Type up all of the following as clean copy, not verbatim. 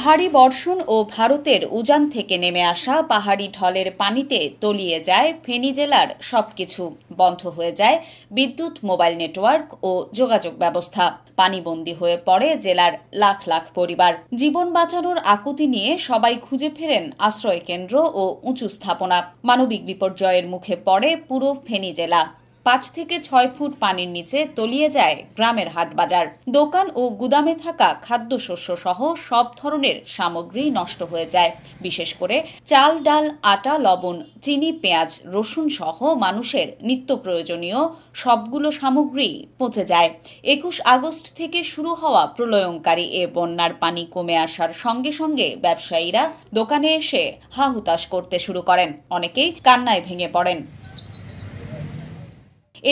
ভারী বর্ষণ ও ভারতের উজান থেকে নেমে আসা পাহাড়ি ঢলের পানিতে তলিয়ে যায় ফেনী জেলার সবকিছু। বন্ধ হয়ে যায় বিদ্যুৎ, মোবাইল নেটওয়ার্ক ও যোগাযোগ ব্যবস্থা। পানিবন্দী হয়ে পড়ে জেলার লাখ লাখ পরিবার। জীবন বাঁচানোর আকুতি নিয়ে সবাই খুঁজে ফেরেন আশ্রয় কেন্দ্র ও উঁচু স্থাপনা। মানবিক বিপর্যয়ের মুখে পড়ে পুরো ফেনী জেলা। 5 থেকে 6 ফুট পানির নিচে তলিয়ে যায় গ্রামের হাটবাজার। দোকান ও গুদামে থাকা খাদ্যশস্য সহ সব ধরনের সামগ্রী নষ্ট হয়ে যায়। বিশেষ করে চাল, ডাল, আটা, লবণ, চিনি, পেঁয়াজ, রসুন সহ মানুষের নিত্য প্রয়োজনীয় সবগুলো সামগ্রী পচে যায়। 21 আগস্ট থেকে শুরু হওয়া প্রলয়ঙ্কারী এ বন্যার পানি কমে আসার সঙ্গে সঙ্গে ব্যবসায়ীরা দোকানে এসে হাহুতাশ করতে শুরু করেন। অনেকেই কান্নায় ভেঙে পড়েন।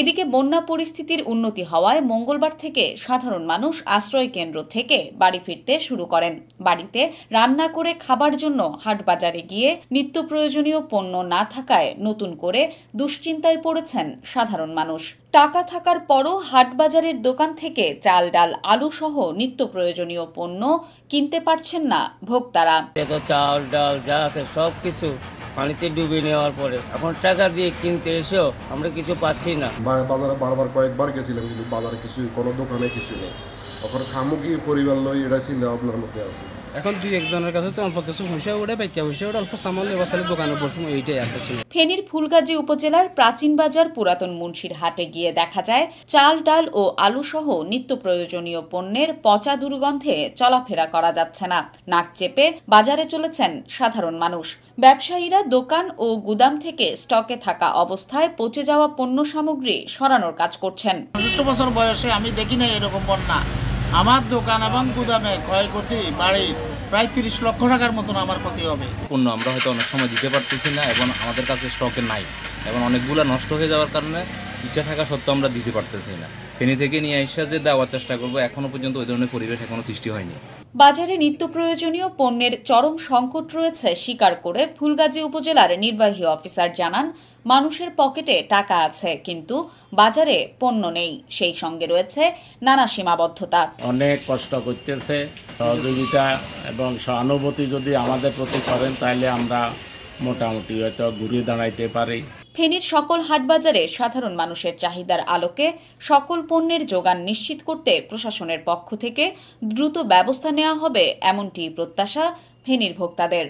এদিকে বন্যা পরিস্থিতির উন্নতি হওয়ায় মঙ্গলবার থেকে সাধারণ মানুষ আশ্রয় কেন্দ্র থেকে বাড়ি ফিরতে শুরু করেন। বাড়িতে রান্না করে খাবার জন্য হাটবাজারে গিয়ে নিত্য প্রয়োজনীয় পণ্য না থাকায় নতুন করে দুশ্চিন্তায় পড়েছেন সাধারণ মানুষ। টাকা থাকার পরও হাটবাজারের দোকান থেকে চাল, ডাল, আলু সহ নিত্য প্রয়োজনীয় পণ্য কিনতে পারছেন না ভোক্তারা। চাল, ডাল যা আছে সবকিছু পানিতে ডুবে নেওয়ার পরে এখন টাকা দিয়ে কিনতে এসেও আমরা কিছু পাচ্ছি না। বাজারে বারবার কয়েকবার গেছিলাম, কিন্তু বাজারে কিছু কোনো দোকানে কিছু নেই। এখন খামু কি পরিবার লই, এটা চিন্তা আপনার মধ্যে আছে। এখন দুই একজনের কাছে তো অল্প কিছু পয়সা ওঠে, বাইকা পয়সা ওঠে, অল্প সামান অবস্থায় দোকানে বসবো, এইটাই একটা ছিল। ফেনীর ফুলগাজী উপজেলার প্রাচীন বাজার পুরাতন মুন্সির হাটে গিয়ে দেখা যায় চাল, ডাল ও আলু সহ নিত্য প্রয়োজনীয় পণ্যের পচা দুর্গন্ধে চলাফেরা করা যাচ্ছে না। নাক চেপে বাজারে চলেছেন সাধারণ মানুষ। ব্যবসায়ীরা দোকান ও গুদাম থেকে স্টকে থাকা অবস্থায় পচে যাওয়া পণ্য সামগ্রী সরানোর কাজ করছেন। 65 বছর বয়সে আমি দেখি না এরকম বন্যা। আমার দোকান এবং গুদামে ক্ষয়ক্ষতি বাড়ির প্রায় 30 লক্ষ টাকার মতন আমার ক্ষতি হবে। পণ্য আমরা হয়তো অনেক সময় দিতে পারতেছি না এবং আমাদের কাছে স্টকে নাই এবং অনেকগুলো নষ্ট হয়ে যাওয়ার কারণে ইচ্ছা থাকা সত্ত্বেও আমরা দিতে পারতেছি না। ফেনী থেকে নিয়ে এসে যে দেওয়ার চেষ্টা করবো, এখনো পর্যন্ত ওই ধরনের পরিবেশ এখনো সৃষ্টি হয়নি। বাজারে নিত্য প্রয়োজনীয় পণ্যের চরম সংকট রয়েছে স্বীকার করে ফুলগাজী উপজেলার নির্বাহী অফিসার জানান, মানুষের পকেটে টাকা আছে কিন্তু বাজারে পণ্য নেই। সেই সঙ্গে রয়েছে নানা সীমাবদ্ধতা। অনেক কষ্ট করতেছে, সহযোগিতা এবং সহানুভূতি যদি আমাদের প্রতি করেন তাহলে আমরা মোটামুটি হয়তো ঘুরিয়ে দাঁড়াইতে পারি। ফেনীর সকল হাটবাজারে সাধারণ মানুষের চাহিদার আলোকে সকল পণ্যের যোগান নিশ্চিত করতে প্রশাসনের পক্ষ থেকে দ্রুত ব্যবস্থা নেওয়া হবে, এমনটি প্রত্যাশা ফেনীর ভোক্তাদের।